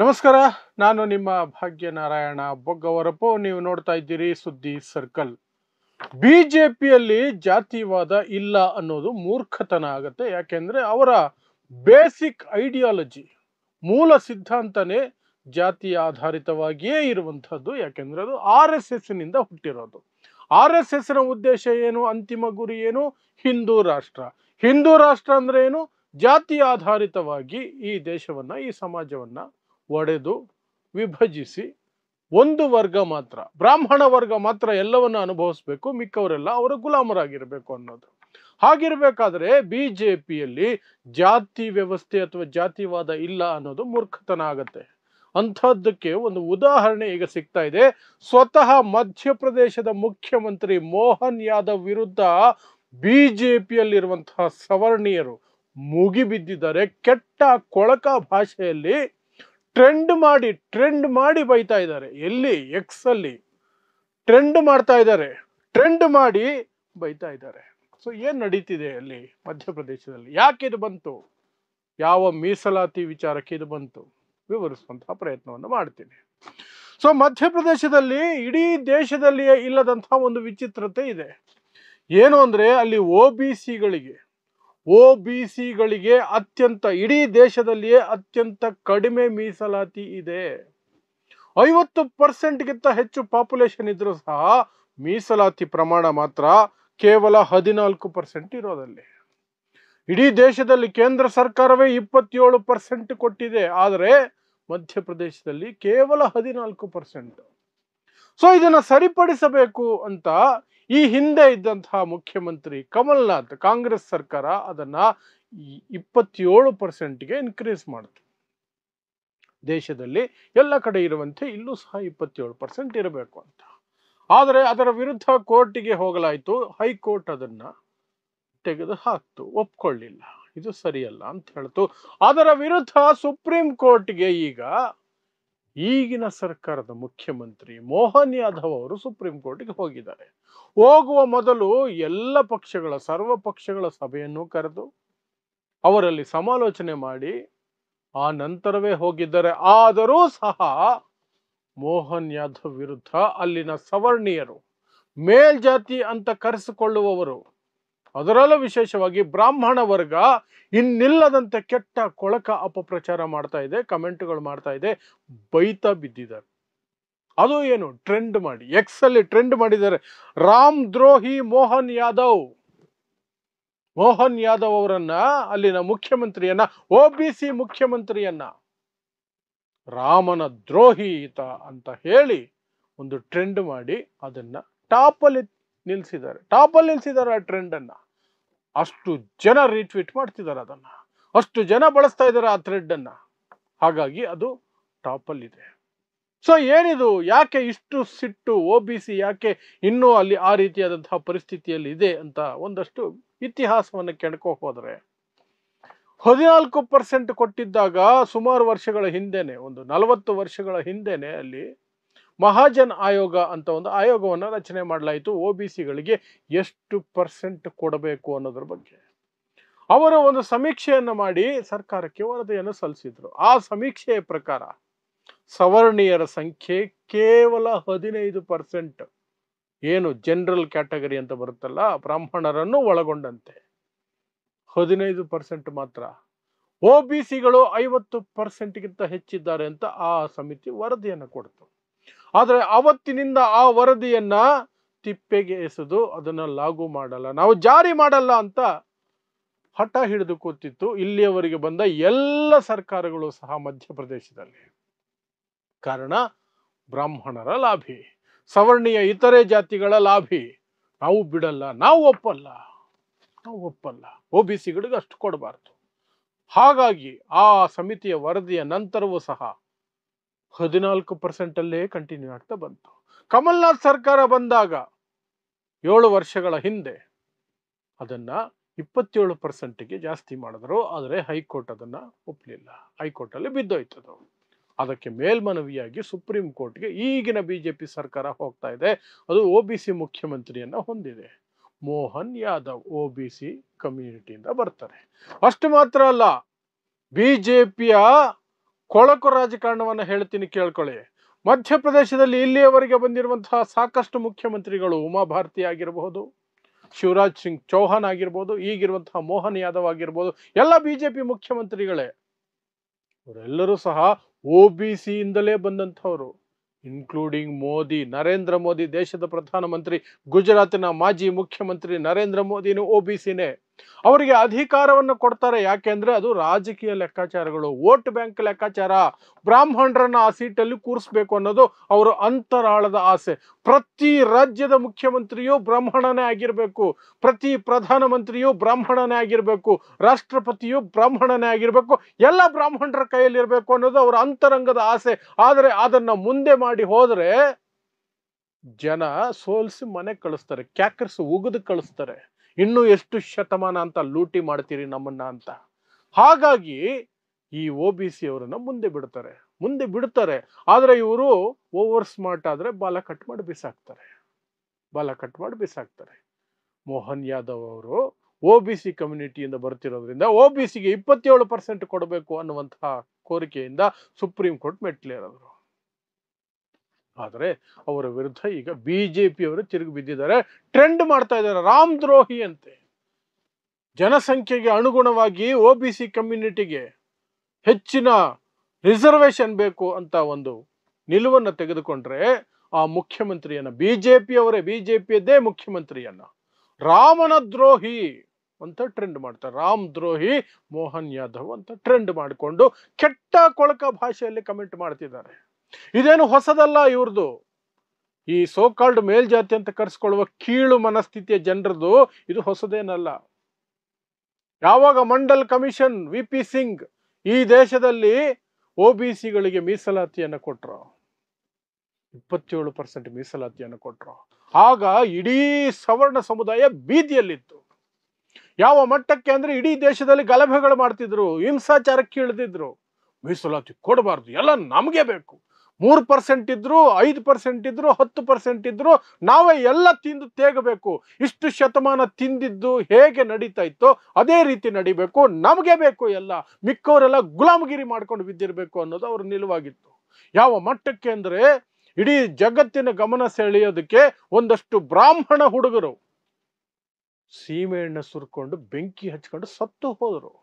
ನಮಸ್ಕಾರ. ನಾನು ನಿಮ್ಮ ಭಾಗ್ಯನಾರಾಯಣ ಬೊಗ್ಗವರಪು. ನೀವು ನೋಡ್ತಾ ಇದ್ದೀರಿ ಸುದ್ದಿ ಸರ್ಕಲ್. ಬಿಜೆಪಿಯಲ್ಲಿ ಜಾತಿವಾದ ಇಲ್ಲ ಅನ್ನೋದು ಮೂರ್ಖತನ ಆಗುತ್ತೆ. ಯಾಕೆಂದ್ರೆ ಅವರ ಬೇಸಿಕ್ ಐಡಿಯಾಲಜಿ, ಮೂಲ ಸಿದ್ಧಾಂತನೇ ಜಾತಿ ಆಧಾರಿತವಾಗಿಯೇ ಇರುವಂತಹದ್ದು. ಯಾಕೆಂದ್ರೆ ಅದು RSS ನಿಂದ ಹುಟ್ಟಿರೋದು. RSS ನ ಉದ್ದೇಶ ಏನು? ಅಂತಿಮ ಗುರಿ ಏನು? ಹಿಂದೂ ರಾಷ್ಟ್ರ. ಹಿಂದೂ ರಾಷ್ಟ್ರ ಅಂದ್ರೆ ಏನು? ಜಾತಿ ಆಧಾರಿತವಾಗಿ ಈ ದೇಶವನ್ನ, ಈ ಸಮಾಜವನ್ನ ಒಡೆದು ವಿಭಜಿಸಿ ಒಂದು ವರ್ಗ ಮಾತ್ರ, ಬ್ರಾಹ್ಮಣ ವರ್ಗ ಮಾತ್ರ ಎಲ್ಲವನ್ನ ಅನುಭವಿಸಬೇಕು, ಮಿಕ್ಕವರೆಲ್ಲ ಅವರ ಗುಲಾಮರಾಗಿರಬೇಕು ಅನ್ನೋದು. ಹಾಗಿರ್ಬೇಕಾದ್ರೆ ಬಿಜೆಪಿಯಲ್ಲಿ ಜಾತಿ ವ್ಯವಸ್ಥೆ ಅಥವಾ ಜಾತಿವಾದ ಇಲ್ಲ ಅನ್ನೋದು ಮೂರ್ಖತನ ಆಗತ್ತೆ. ಅಂಥದ್ದಕ್ಕೆ ಒಂದು ಉದಾಹರಣೆ ಈಗ ಸಿಗ್ತಾ ಇದೆ. ಸ್ವತಃ ಮಧ್ಯಪ್ರದೇಶದ ಮುಖ್ಯಮಂತ್ರಿ ಮೋಹನ್ ಯಾದವ್ ವಿರುದ್ಧ ಬಿಜೆಪಿಯಲ್ಲಿರುವಂತಹ ಸವರ್ಣೀಯರು ಮುಗಿಬಿದ್ದಿದ್ದಾರೆ. ಕೆಟ್ಟ ಕೊಳಕ ಭಾಷೆಯಲ್ಲಿ ಟ್ರೆಂಡ್ ಮಾಡಿ ಬೈತಾ ಇದ್ದಾರೆ. ಎಲ್ಲಿ? ಎಕ್ಸ್ ಅಲ್ಲಿ ಟ್ರೆಂಡ್ ಮಾಡ್ತಾ ಇದ್ದಾರೆ, ಟ್ರೆಂಡ್ ಮಾಡಿ ಬೈತಾ ಇದ್ದಾರೆ. ಸೊ ಏನ್ ನಡೀತಿದೆ ಅಲ್ಲಿ ಮಧ್ಯಪ್ರದೇಶದಲ್ಲಿ? ಯಾಕೆ ಇದು ಬಂತು? ಯಾವ ಮೀಸಲಾತಿ ವಿಚಾರಕ್ಕೆ ಇದು ಬಂತು? ವಿವರಿಸುವಂತಹ ಪ್ರಯತ್ನವನ್ನು ಮಾಡ್ತೀನಿ. ಸೊ ಮಧ್ಯಪ್ರದೇಶದಲ್ಲಿ ಇಡೀ ದೇಶದಲ್ಲಿಯೇ ಇಲ್ಲದಂತಹ ಒಂದು ವಿಚಿತ್ರತೆ ಇದೆ. ಏನು ಅಂದ್ರೆ ಅಲ್ಲಿ ಒಬಿಸಿಗಳಿಗೆ ಅತ್ಯಂತ, ಇಡೀ ದೇಶದಲ್ಲಿಯೇ ಅತ್ಯಂತ ಕಡಿಮೆ ಮೀಸಲಾತಿ ಇದೆ. 50%ಗಿಂತ ಹೆಚ್ಚು ಪಾಪ್ಯುಲೇಷನ್ ಇದ್ರೂ ಸಹ ಮೀಸಲಾತಿ ಪ್ರಮಾಣ ಮಾತ್ರ ಕೇವಲ 14% ಇರೋದಲ್ಲಿ. ಇಡೀ ದೇಶದಲ್ಲಿ ಕೇಂದ್ರ ಸರ್ಕಾರವೇ 27% ಕೊಟ್ಟಿದೆ, ಆದರೆ ಮಧ್ಯಪ್ರದೇಶದಲ್ಲಿ ಕೇವಲ 14%. ಸೊ ಇದನ್ನ ಸರಿಪಡಿಸಬೇಕು ಅಂತ ಈ ಹಿಂದೆ ಇದ್ದಂತಹ ಮುಖ್ಯಮಂತ್ರಿ ಕಮಲ್ನಾಥ್, ಕಾಂಗ್ರೆಸ್ ಸರ್ಕಾರ ಅದನ್ನ 27%ಗೆ ಇನ್ಕ್ರೀಸ್ ಮಾಡಿತು. ದೇಶದಲ್ಲಿ ಎಲ್ಲ ಕಡೆ ಇರುವಂತೆ ಇಲ್ಲೂ ಸಹ 27% ಇರಬೇಕು ಅಂತ. ಆದರೆ ಅದರ ವಿರುದ್ಧ ಕೋರ್ಟಿಗೆ ಹೋಗಲಾಯಿತು. ಹೈಕೋರ್ಟ್ ಅದನ್ನ ತೆಗೆದು ಹಾಕ್ತು, ಒಪ್ಕೊಳ್ಳಿಲ್ಲ, ಇದು ಸರಿಯಲ್ಲ ಅಂತ ಹೇಳ್ತು. ಅದರ ವಿರುದ್ಧ ಸುಪ್ರೀಂ ಕೋರ್ಟ್ಗೆ ಈಗಿನ ಸರ್ಕಾರದ ಮುಖ್ಯಮಂತ್ರಿ ಮೋಹನ್ ಯಾದವ್ ಅವರು ಸುಪ್ರೀಂ ಕೋರ್ಟ್ಗೆ ಹೋಗಿದ್ದಾರೆ. ಹೋಗುವ ಮೊದಲು ಎಲ್ಲ ಪಕ್ಷಗಳ, ಸರ್ವ ಪಕ್ಷಗಳ ಸಭೆಯನ್ನು ಕರೆದು ಅವರಲ್ಲಿ ಸಮಾಲೋಚನೆ ಮಾಡಿ ಆ ನಂತರವೇ ಹೋಗಿದ್ದಾರೆ. ಆದರೂ ಸಹ ಮೋಹನ್ ಯಾದವ್ ವಿರುದ್ಧ ಅಲ್ಲಿನ ಸವರ್ಣೀಯರು, ಮೇಲ್ಜಾತಿ ಅಂತ ಕರೆಸಿಕೊಳ್ಳುವವರು, ಅದರಲ್ಲೂ ವಿಶೇಷವಾಗಿ ಬ್ರಾಹ್ಮಣ ವರ್ಗ ಇನ್ನಿಲ್ಲದಂತೆ ಕೆಟ್ಟ ಕೊಳಕ ಅಪಪ್ರಚಾರ ಮಾಡ್ತಾ ಇದೆ, ಕಮೆಂಟ್ಗಳು ಮಾಡ್ತಾ ಇದೆ, ಬೈತಾ ಬಿದ್ದಿದ್ದಾರೆ. ಅದು ಏನು? ಟ್ರೆಂಡ್ ಮಾಡಿ, ಎಕ್ಸ್ ಅಲ್ಲಿ ಟ್ರೆಂಡ್ ಮಾಡಿದ್ದಾರೆ. ರಾಮ್ ದ್ರೋಹಿ ಮೋಹನ್ ಯಾದವ್ ಅವರನ್ನ, ಅಲ್ಲಿನ ಮುಖ್ಯಮಂತ್ರಿಯನ್ನ, OBC ಮುಖ್ಯಮಂತ್ರಿಯನ್ನ ರಾಮನ ದ್ರೋಹಿ ಅಂತ ಹೇಳಿ ಒಂದು ಟ್ರೆಂಡ್ ಮಾಡಿ ಅದನ್ನ ಟಾಪಲ್ಲಿ ನಿಲ್ಸಿದ್ದಾರೆ. ಆ ಟ್ರೆಂಡ್ ಅನ್ನ ಅಷ್ಟು ಜನ ರೀಟ್ವೀಟ್ ಮಾಡ್ತಿದ್ದಾರೆ, ಅದನ್ನ ಅಷ್ಟು ಜನ ಬಳಸ್ತಾ ಇದ್ದಾರೆ ಆ ಥ್ರೆಡ್ ಅನ್ನ. ಹಾಗಾಗಿ ಅದು ಟಾಪಲ್ಲಿದೆ. ಸೊ ಏನಿದು? ಯಾಕೆ ಇಷ್ಟು ಸಿಟ್ಟು? OBC ಯಾಕೆ ಇನ್ನೂ ಅಲ್ಲಿ ಆ ರೀತಿಯಾದಂತಹ ಪರಿಸ್ಥಿತಿಯಲ್ಲಿ ಇದೆ ಅಂತ ಒಂದಷ್ಟು ಇತಿಹಾಸವನ್ನು ಕೆಣಕೋ ಹೋದ್ರೆ, 14% ಕೊಟ್ಟಿದ್ದಾಗ ಸುಮಾರು ವರ್ಷಗಳ ಹಿಂದೆನೆ, ಒಂದು 40 ವರ್ಷಗಳ ಹಿಂದೆನೆ ಅಲ್ಲಿ ಮಹಾಜನ್ ಆಯೋಗ ಅಂತ ಒಂದು ಆಯೋಗವನ್ನು ರಚನೆ ಮಾಡಲಾಯಿತು. OBCಗಳಿಗೆ ಎಷ್ಟು ಪರ್ಸೆಂಟ್ ಕೊಡಬೇಕು ಅನ್ನೋದ್ರ ಬಗ್ಗೆ ಅವರು ಒಂದು ಸಮೀಕ್ಷೆಯನ್ನು ಮಾಡಿ ಸರ್ಕಾರಕ್ಕೆ ವರದಿಯನ್ನು ಸಲ್ಲಿಸಿದ್ರು. ಆ ಸಮೀಕ್ಷೆಯ ಪ್ರಕಾರ ಸವರ್ಣೀಯರ ಸಂಖ್ಯೆ ಕೇವಲ 15%. ಏನು ಜನರಲ್ ಕ್ಯಾಟಗರಿ ಅಂತ ಬರುತ್ತಲ್ಲ, ಬ್ರಾಹ್ಮಣರನ್ನು ಒಳಗೊಂಡಂತೆ 15% ಮಾತ್ರ. OBCಗಳು 50%ಗಿಂತ ಹೆಚ್ಚಿದ್ದಾರೆ ಅಂತ ಆ ಸಮಿತಿ ವರದಿಯನ್ನು ಕೊಡ್ತು. ಆದರೆ ಅವತ್ತಿನಿಂದ ಆ ವರದಿಯನ್ನ ತಿಪ್ಪೆಗೆ ಎಸೆದು ಅದನ್ನ ಲಾಗು ಮಾಡಲ್ಲ, ನಾವು ಜಾರಿ ಮಾಡಲ್ಲ ಅಂತ ಹಠ ಹಿಡಿದು ಕೂತಿತ್ತು ಇಲ್ಲಿಯವರೆಗೆ ಬಂದ ಎಲ್ಲ ಸರ್ಕಾರಗಳು ಸಹ ಮಧ್ಯಪ್ರದೇಶದಲ್ಲಿ. ಕಾರಣ ಬ್ರಾಹ್ಮಣರ ಲಾಭಿ, ಸವರ್ಣೀಯ ಇತರೆ ಜಾತಿಗಳ ಲಾಭಿ. ನಾವು ಬಿಡಲ್ಲ, ನಾವು ಒಪ್ಪಲ್ಲ, OBCಗಳಿಗೆ ಅಷ್ಟು ಕೊಡಬಾರ್ದು. ಹಾಗಾಗಿ ಆ ಸಮಿತಿಯ ವರದಿಯ ನಂತರವೂ ಸಹ 14% ಅಲ್ಲೇ ಕಂಟಿನ್ಯೂ ಆಗ್ತಾ ಬಂತು. ಕಮಲ್ನಾಥ್ ಸರ್ಕಾರ ಬಂದಾಗ 7 ವರ್ಷಗಳ ಹಿಂದೆ ಅದನ್ನ 27%ಗೆ ಜಾಸ್ತಿ ಮಾಡಿದ್ರು. ಆದರೆ ಹೈಕೋರ್ಟ್ ಅದನ್ನ ಒಪ್ಪಲಿಲ್ಲ, ಹೈಕೋರ್ಟ್ ಅಲ್ಲಿ ಬಿದ್ದೋಯ್ತದು. ಅದಕ್ಕೆ ಮೇಲ್ಮನವಿಯಾಗಿ ಸುಪ್ರೀಂ ಕೋರ್ಟ್ಗೆ ಈಗಿನ ಬಿಜೆಪಿ ಸರ್ಕಾರ ಹೋಗ್ತಾ ಇದೆ. ಅದು OBC ಮುಖ್ಯಮಂತ್ರಿಯನ್ನ ಹೊಂದಿದೆ. ಮೋಹನ್ ಯಾದವ್ OBC ಕಮ್ಯುನಿಟಿಯಿಂದ ಬರ್ತಾರೆ. ಅಷ್ಟು ಮಾತ್ರ ಅಲ್ಲ, ಬಿಜೆಪಿಯ ಕೊಳಕು ರಾಜಕಾರಣವನ್ನು ಹೇಳ್ತೀನಿ ಕೇಳ್ಕೊಳ್ಳಿ. ಮಧ್ಯಪ್ರದೇಶದಲ್ಲಿ ಇಲ್ಲಿಯವರೆಗೆ ಬಂದಿರುವಂತಹ ಸಾಕಷ್ಟು ಮುಖ್ಯಮಂತ್ರಿಗಳು, ಉಮಾ ಭಾರತಿ ಆಗಿರಬಹುದು, ಶಿವರಾಜ್ ಸಿಂಗ್ ಚೌಹಾಣ್ ಆಗಿರ್ಬೋದು, ಈಗಿರುವಂತಹ ಮೋಹನ್ ಯಾದವ್ ಆಗಿರ್ಬೋದು, ಎಲ್ಲ ಬಿಜೆಪಿ ಮುಖ್ಯಮಂತ್ರಿಗಳೇ. ಅವರೆಲ್ಲರೂ ಸಹ OBC ಇಂದಲೇ ಬಂದಂಥವ್ರು, ಇನ್ಕ್ಲೂಡಿಂಗ್ ಮೋದಿ, ನರೇಂದ್ರ ಮೋದಿ ದೇಶದ ಪ್ರಧಾನಮಂತ್ರಿ, ಗುಜರಾತಿನ ಮಾಜಿ ಮುಖ್ಯಮಂತ್ರಿ ನರೇಂದ್ರ ಮೋದಿನೂ OBCನೇ. ಅವರಿಗೆ ಅಧಿಕಾರವನ್ನು ಕೊಡ್ತಾರೆ. ಯಾಕೆಂದ್ರೆ ಅದು ರಾಜಕೀಯ ಲೆಕ್ಕಾಚಾರಗಳು, ವೋಟ್ ಬ್ಯಾಂಕ್ ಲೆಕ್ಕಾಚಾರ. ಬ್ರಾಹ್ಮಣರನ್ನ ಆ ಸೀಟಲ್ಲಿ ಕೂರಿಸ್ಬೇಕು ಅನ್ನೋದು ಅವರ ಅಂತರಾಳದ ಆಸೆ. ಪ್ರತಿ ರಾಜ್ಯದ ಮುಖ್ಯಮಂತ್ರಿಯೂ ಬ್ರಾಹ್ಮಣನೇ ಆಗಿರಬೇಕು, ಪ್ರತಿ ಪ್ರಧಾನಮಂತ್ರಿಯೂ ಬ್ರಾಹ್ಮಣನೇ ಆಗಿರಬೇಕು, ರಾಷ್ಟ್ರಪತಿಯು ಬ್ರಾಹ್ಮಣನೇ ಆಗಿರಬೇಕು, ಎಲ್ಲ ಬ್ರಾಹ್ಮಣರ ಕೈಯಲ್ಲಿರಬೇಕು ಅನ್ನೋದು ಅವರ ಅಂತರಂಗದ ಆಸೆ. ಆದರೆ ಅದನ್ನ ಮುಂದೆ ಮಾಡಿ ಹೋದ್ರೆ ಜನ ಸೋಲ್ಸಿ ಮನೆ ಕಳಿಸ್ತಾರೆ, ಕ್ಯಾಕರ್ಸ್ ಉಗಿದು ಕಳಿಸ್ತಾರೆ. ಇನ್ನು ಎಷ್ಟು ಶತಮಾನ ಅಂತ ಲೂಟಿ ಮಾಡ್ತೀರಿ ನಮ್ಮನ್ನ ಅಂತ. ಹಾಗಾಗಿ ಈ OBC ಅವರನ್ನ ಮುಂದೆ ಬಿಡ್ತಾರೆ. ಆದ್ರೆ ಇವರು ಓವರ್ ಸ್ಮಾರ್ಟ್ ಆದ್ರೆ ಬಾಲ ಕಟ್ ಮಾಡಿ ಬಿಸಾಕ್ತಾರೆ. ಮೋಹನ್ ಯಾದವ್ ಅವರು OBC ಕಮ್ಯುನಿಟಿಯಿಂದ ಬರ್ತಿರೋದ್ರಿಂದ OBCಗೆ 27% ಕೊಡಬೇಕು ಅನ್ನುವಂತಹ ಕೋರಿಕೆಯಿಂದ ಸುಪ್ರೀಂ ಕೋರ್ಟ್ ಮೆಟ್ಲೇರಿದ್ರು. ಆದರೆ ಅವರ ವಿರುದ್ಧ ಈಗ ಬಿಜೆಪಿ ಅವರು ತಿರುಗಿ ಬಿದ್ದಿದ್ದಾರೆ, ಟ್ರೆಂಡ್ ಮಾಡ್ತಾ ಇದ್ದಾರೆ. ರಾಮ್ ದ್ರೋಹಿ ಅಂತೆ. ಜನಸಂಖ್ಯೆಗೆ ಅನುಗುಣವಾಗಿ OBC ಕಮ್ಯುನಿಟಿಗೆ ಹೆಚ್ಚಿನ ರಿಸರ್ವೇಶನ್ ಬೇಕು ಅಂತ ಒಂದು ನಿಲುವನ್ನು ತೆಗೆದುಕೊಂಡ್ರೆ ಆ ಮುಖ್ಯಮಂತ್ರಿಯನ್ನ, ಬಿಜೆಪಿಯದ್ದೇ ಮುಖ್ಯಮಂತ್ರಿಯನ್ನ ರಾಮನ ದ್ರೋಹಿ ಅಂತ ಟ್ರೆಂಡ್ ಮಾಡ್ತಾರೆ. ರಾಮ್ ದ್ರೋಹಿ ಮೋಹನ್ ಯಾದವ್ ಅಂತ ಟ್ರೆಂಡ್ ಮಾಡಿಕೊಂಡು ಕೆಟ್ಟ ಕೊಳಕ ಭಾಷೆಯಲ್ಲಿ ಕಮೆಂಟ್ ಮಾಡ್ತಿದ್ದಾರೆ. ಇದೇನು ಹೊಸದಲ್ಲ ಇವ್ರದು. ಈ ಸೋಕಾಲ್ಡ್ ಮೇಲ್ಜಾತಿ ಅಂತ ಕರೆಸ್ಕೊಳ್ಳುವ ಕೀಳು ಮನಸ್ಥಿತಿಯ ಜನರದು ಇದು ಹೊಸದೇನಲ್ಲ. ಯಾವಾಗ ಮಂಡಲ್ ಕಮಿಷನ್ VP ಸಿಂಗ್ ಈ ದೇಶದಲ್ಲಿ OBCಗಳಿಗೆ ಮೀಸಲಾತಿಯನ್ನು ಕೊಟ್ರು, 27% ಮೀಸಲಾತಿಯನ್ನು ಕೊಟ್ರು, ಆಗ ಇಡೀ ಸವರ್ಣ ಸಮುದಾಯ ಬೀದಿಯಲ್ಲಿತ್ತು. ಯಾವ ಮಟ್ಟಕ್ಕೆ ಅಂದ್ರೆ ಇಡೀ ದೇಶದಲ್ಲಿ ಗಲಭೆಗಳು ಮಾಡ್ತಿದ್ರು, ಹಿಂಸಾಚಾರಕ್ಕೆ ಇಳಿದಿದ್ರು. ಮೀಸಲಾತಿ ಕೊಡಬಾರ್ದು, ಎಲ್ಲ ನಮಗೆ ಬೇಕು. 3% ಇದ್ರು, 5% ಇದ್ರು, 10% ಇದ್ರು, ನಾವೇ ಎಲ್ಲ ತಿಂದು ತೇಗಬೇಕು. ಇಷ್ಟು ಶತಮಾನ ತಿಂದಿದ್ದು ಹೇಗೆ ನಡೀತಾ ಇತ್ತೋ ಅದೇ ರೀತಿ ನಡಿಬೇಕು, ನಮಗೆ ಬೇಕು ಎಲ್ಲ, ಮಿಕ್ಕವರೆಲ್ಲ ಗುಲಾಮಗಿರಿ ಮಾಡ್ಕೊಂಡು ಬಿದ್ದಿರಬೇಕು ಅನ್ನೋದು ಅವ್ರ ನಿಲುವಾಗಿತ್ತು. ಯಾವ ಮಟ್ಟಕ್ಕೆ ಅಂದ್ರೆ ಇಡೀ ಜಗತ್ತಿನ ಗಮನ ಸೆಳೆಯೋದಕ್ಕೆ ಒಂದಷ್ಟು ಬ್ರಾಹ್ಮಣ ಹುಡುಗರು ಸೀಮೆಎಣ್ಣೆ ಸುರ್ಕೊಂಡು ಬೆಂಕಿ ಹಚ್ಕೊಂಡು ಸತ್ತು ಹೋದರು.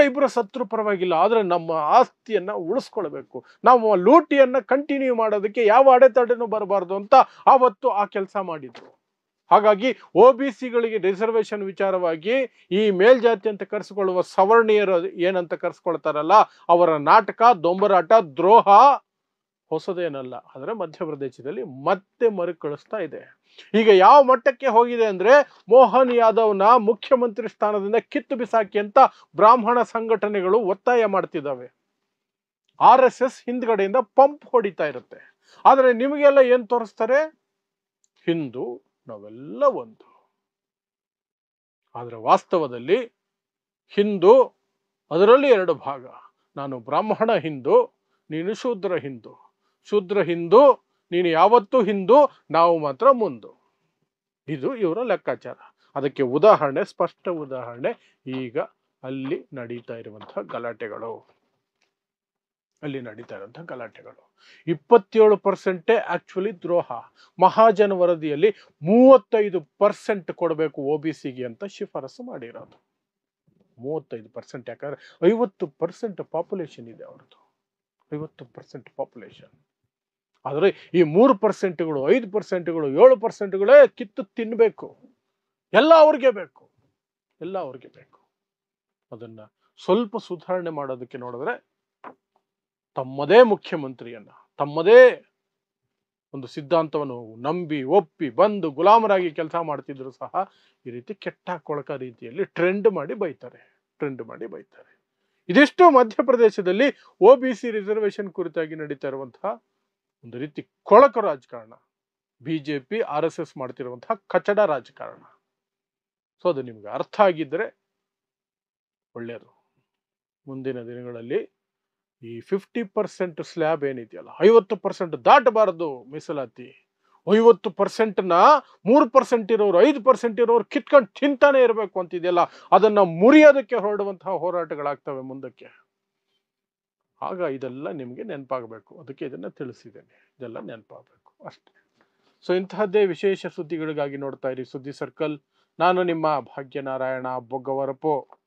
ಇಬ್ಬರು ಸತ್ರು ಪರವಾಗಿಲ್ಲ, ಆದ್ರೆ ನಮ್ಮ ಆಸ್ತಿಯನ್ನ ಉಳಿಸ್ಕೊಳ್ಬೇಕು, ನಾವು ಲೂಟಿಯನ್ನ ಕಂಟಿನ್ಯೂ ಮಾಡೋದಕ್ಕೆ ಯಾವ ಅಡೆತಡೆನೂ ಬರಬಾರ್ದು ಅಂತ ಆವತ್ತು ಆ ಕೆಲಸ ಮಾಡಿದ್ರು. ಹಾಗಾಗಿ OBCಗಳಿಗೆ ರಿಸರ್ವೇಶನ್ ವಿಚಾರವಾಗಿ ಈ ಮೇಲ್ಜಾತಿ ಅಂತ ಕರೆಸಿಕೊಳ್ಳುವ ಸವರ್ಣೀಯರು ಏನಂತ ಕರೆಸ್ಕೊಳ್ತಾರಲ್ಲ, ಅವರ ನಾಟಕ, ದೊಂಬರಾಟ, ದ್ರೋಹ ಹೊಸದೇನಲ್ಲ. ಆದ್ರೆ ಮಧ್ಯಪ್ರದೇಶದಲ್ಲಿ ಮತ್ತೆ ಮರುಕಳಿಸ್ತಾ ಇದೆ. ಈಗ ಯಾವ ಮಟ್ಟಕ್ಕೆ ಹೋಗಿದೆ ಅಂದ್ರೆ ಮೋಹನ್ ಯಾದವ್ನ ಮುಖ್ಯಮಂತ್ರಿ ಸ್ಥಾನದಿಂದ ಕಿತ್ತು ಬಿಸಾಕಿ ಅಂತ ಬ್ರಾಹ್ಮಣ ಸಂಘಟನೆಗಳು ಒತ್ತಾಯ ಮಾಡ್ತಿದ್ದಾವೆ. RSS ಹಿಂದ್ಗಡೆಯಿಂದ ಪಂಪ್ ಹೊಡಿತಾ ಇರುತ್ತೆ. ಆದ್ರೆ ನಿಮಗೆಲ್ಲ ಏನ್ ತೋರಿಸ್ತಾರೆ? ಹಿಂದೂ ನಾವೆಲ್ಲ ಒಂದು. ಆದ್ರೆ ವಾಸ್ತವದಲ್ಲಿ ಹಿಂದೂ ಅದರಲ್ಲಿ 2 ಭಾಗ. ನಾನು ಬ್ರಾಹ್ಮಣ ಹಿಂದೂ, ನೀನು ಶೂದ್ರ ಹಿಂದೂ. ಶೂದ್ರ ಹಿಂದೂ, ನೀನು ಯಾವತ್ತೂ ಹಿಂದೂ, ನಾವು ಮಾತ್ರ ಮುಂದು. ಇದು ಇವರ ಲೆಕ್ಕಾಚಾರ. ಅದಕ್ಕೆ ಉದಾಹರಣೆ, ಸ್ಪಷ್ಟ ಉದಾಹರಣೆ ಈಗ ಅಲ್ಲಿ ನಡೀತಾ ಇರುವಂತಹ ಗಲಾಟೆಗಳು. 27% ಆಕ್ಚುಲಿ ದ್ರೋಹ. ಮಹಾಜನ ವರದಿಯಲ್ಲಿ 35% ಕೊಡಬೇಕು OBCಗೆ ಅಂತ ಶಿಫಾರಸು ಮಾಡಿರೋದು. 35%. ಯಾಕಂದ್ರೆ 50% ಪಾಪ್ಯುಲೇಷನ್ ಇದೆ ಅವ್ರದ್ದು, 50% ಪಾಪ್ಯುಲೇಷನ್. ಆದರೆ ಈ 3%ಗಳು, 5%ಗಳು, 7%ಗಳೇ ಕಿತ್ತು ತಿನ್ಬೇಕು. ಎಲ್ಲ ಅವ್ರಿಗೆ ಬೇಕು. ಅದನ್ನ ಸ್ವಲ್ಪ ಸುಧಾರಣೆ ಮಾಡೋದಕ್ಕೆ ನೋಡಿದ್ರೆ ತಮ್ಮದೇ ಮುಖ್ಯಮಂತ್ರಿಯನ್ನ, ತಮ್ಮದೇ ಒಂದು ಸಿದ್ಧಾಂತವನ್ನು ನಂಬಿ ಒಪ್ಪಿ ಬಂದು ಗುಲಾಮರಾಗಿ ಕೆಲಸ ಮಾಡ್ತಿದ್ರು ಸಹ ಈ ರೀತಿ ಕೆಟ್ಟ ಕೊಳಕ ರೀತಿಯಲ್ಲಿ ಟ್ರೆಂಡ್ ಮಾಡಿ ಬೈತಾರೆ. ಇದಿಷ್ಟು ಮಧ್ಯಪ್ರದೇಶದಲ್ಲಿ OBC ರಿಸರ್ವೇಶನ್ ಕುರಿತಾಗಿ ನಡೀತಾ ಇರುವಂತಹ ಒಂದು ರೀತಿ ಕೊಳಕ ರಾಜಕಾರಣ, ಬಿಜೆಪಿ RSS ಮಾಡ್ತಿರುವಂತಹ ಕಚಡ ರಾಜಕಾರಣ. ಸೊ ಅದು ನಿಮ್ಗೆ ಅರ್ಥ ಆಗಿದ್ರೆ ಒಳ್ಳೆಯದು. ಮುಂದಿನ ದಿನಗಳಲ್ಲಿ ಈ 50% ಸ್ಲ್ಯಾಬ್ ಏನಿದೆಯಲ್ಲ, 50% ದಾಟಬಾರದು ಮೀಸಲಾತಿ. 50%ನ 3% ಇರೋರು, 5% ಇರೋರು ಕಿತ್ಕೊಂಡು ತಿಂತಾನೆ ಇರಬೇಕು ಅಂತಿದೆಯಲ್ಲ, ಅದನ್ನ ಮುರಿಯೋದಕ್ಕೆ ಹೊರಡುವಂತಹ ಹೋರಾಟಗಳಾಗ್ತವೆ ಮುಂದಕ್ಕೆ. ಆಗ ಇದೆಲ್ಲ ನಿಮಗೆ ನೆನಪಾಗಬೇಕು. ಅದಕ್ಕೆ ಇದನ್ನು ತಿಳಿಸಿದ್ದೇನೆ, ಇದೆಲ್ಲ ನೆನಪಾಗಬೇಕು ಅಷ್ಟೇ. ಸೊ ಇಂತಹದ್ದೇ ವಿಶೇಷ ಸುದ್ದಿಗಳಿಗಾಗಿ ನೋಡ್ತಾ ಇರಿ ಸುದ್ದಿ ಸರ್ಕಲ್. ನಾನು ನಿಮ್ಮ ಭಾಗ್ಯನಾರಾಯಣ ಬೊಗ್ಗವರಪು.